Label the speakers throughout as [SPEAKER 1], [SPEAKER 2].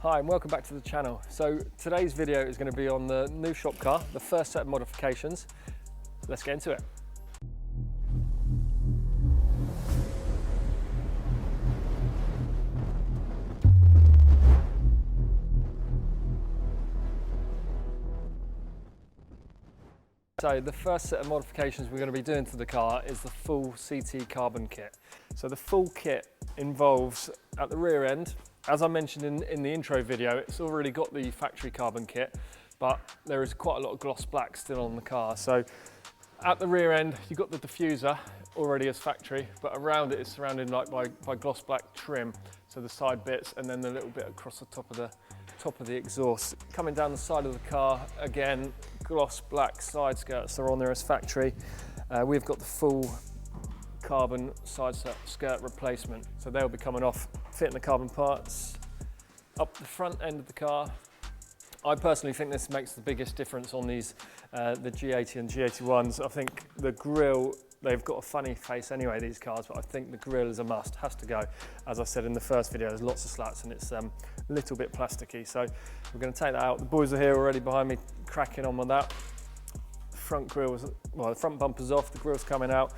[SPEAKER 1] Hi and welcome back to the channel. So today's video is going to be on the new shop car, the first set of modifications. Let's get into it. So the first set of modifications we're going to be doing to the car is the full CT carbon kit. So the full kit involves, at the rear end, as I mentioned in the intro video, it's already got the factory carbon kit, but there is quite a lot of gloss black still on the car. So at the rear end, you've got the diffuser already as factory, but around it is surrounded by gloss black trim. So the side bits and then the little bit across the top of the exhaust. Coming down the side of the car, again, gloss black side skirts are on there as factory. We've got the full carbon side skirt replacement. So they'll be coming off, fitting the carbon parts up the front end of the car. I personally think this makes the biggest difference on these, the G80 and G81s. I think the grille, they've got a funny face anyway, these cars, but I think the grille is a must, has to go. As I said in the first video, there's lots of slats and it's a little bit plasticky. So we're going to take that out. The boys are here already behind me, cracking on with that. The front grille, well, the front bumper's off, the grille's coming out.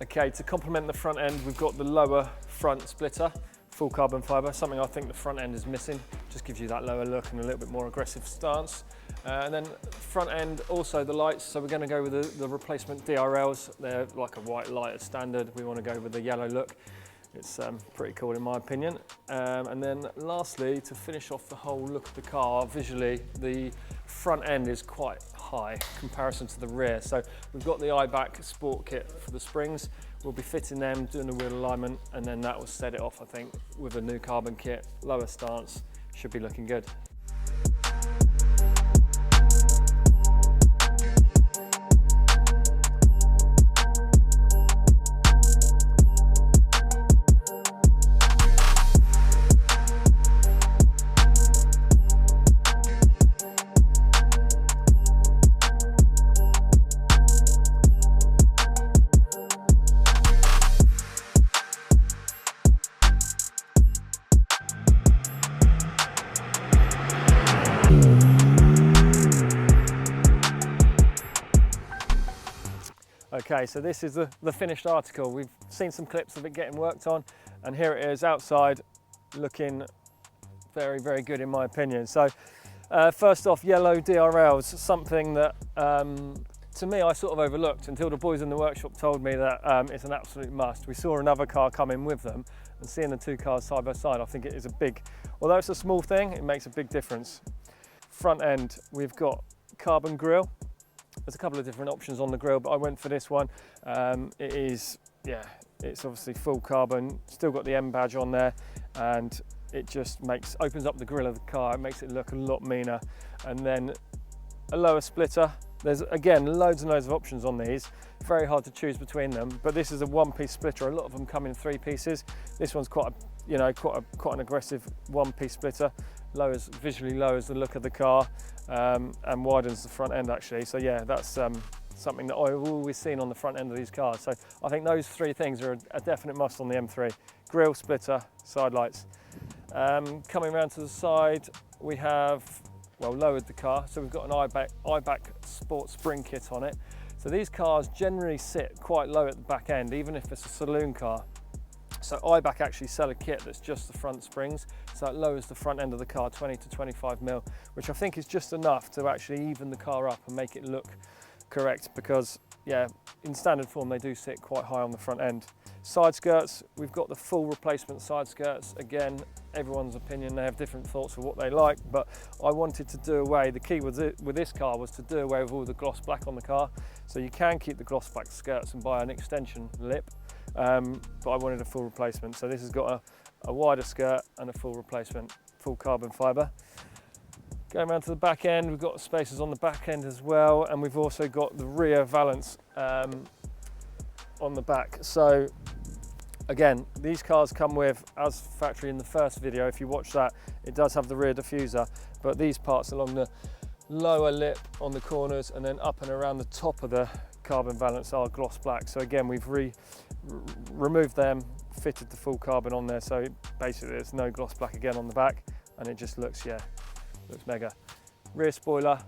[SPEAKER 1] Okay, to complement the front end, we've got the lower front splitter, full carbon fibre, something I think the front end is missing. Just gives you that lower look and a little bit more aggressive stance. And then front end, also the lights. So we're going to go with the replacement DRLs. They're like a white light as standard. We want to go with the yellow look. It's pretty cool in my opinion. And then lastly, to finish off the whole look of the car, visually, the front end is quite high in comparison to the rear. So we've got the iBack Sport Kit for the springs. We'll be fitting them, doing the wheel alignment, and then that will set it off, I think, with a new carbon kit, lower stance, should be looking good. Okay, so this is the finished article. We've seen some clips of it getting worked on, and here it is outside, looking very, very good in my opinion. So first off, yellow DRLs, something that to me I sort of overlooked until the boys in the workshop told me that it's an absolute must. We saw another car come in with them, and seeing the two cars side by side, I think it is a big, although it's a small thing, it makes a big difference. Front end, we've got carbon grille. There's a couple of different options on the grille, but I went for this one. It's obviously full carbon, still got the M badge on there, and it just opens up the grille of the car. It makes it look a lot meaner. And then a lower splitter. There's again loads and loads of options on these. Very hard to choose between them, but this is a one-piece splitter. A lot of them come in 3 pieces. This one's quite an aggressive one-piece splitter. Visually lowers the look of the car and widens the front end actually. So yeah, that's something that I've always seen on the front end of these cars. So I think those 3 things are a definite must on the M3. Grille, splitter, side lights. Coming around to the side, we have, well, lowered the car. So we've got an iBack Sport Spring Kit on it. So these cars generally sit quite low at the back end, even if it's a saloon car. So iBack actually sell a kit that's just the front springs, so it lowers the front end of the car 20 to 25 mil, which I think is just enough to actually even the car up and make it look correct, because yeah, in standard form they do sit quite high on the front end. Side skirts, we've got the full replacement side skirts. Again, everyone's opinion, they have different thoughts of what they like, but I wanted to do away, the key with this car was to do away with all the gloss black on the car. So you can keep the gloss black skirts and buy an extension lip, but I wanted a full replacement. So this has got a wider skirt and a full replacement, full carbon fibre. Going around to the back end, we've got spaces on the back end as well, and we've also got the rear valance on the back. So again, these cars come with, as factory in the first video, if you watch that, it does have the rear diffuser, but these parts along the lower lip on the corners and then up and around the top of the carbon valance are gloss black. So again, we've removed them, fitted the full carbon on there, so basically there's no gloss black again on the back. and it just looks, yeah, looks mega. Rear spoiler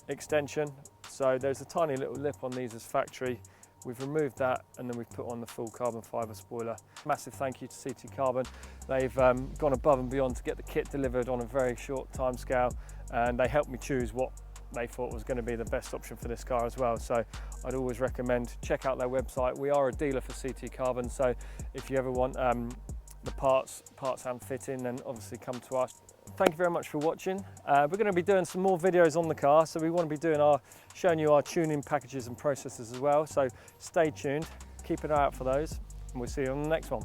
[SPEAKER 1] extension, so there's a tiny little lip on these as factory. We've removed that and then we've put on the full carbon fibre spoiler. Massive thank you to CT Carbon. They've gone above and beyond to get the kit delivered on a very short time scale, and they helped me choose what they thought was going to be the best option for this car as well. So I'd always recommend check out their website. We are a dealer for CT Carbon, so if you ever want the parts and fitting, then obviously come to us. Thank you very much for watching. We're going to be doing some more videos on the car, so we want to be doing showing you our tuning packages and processes as well. So stay tuned, keep an eye out for those, and we'll see you on the next one.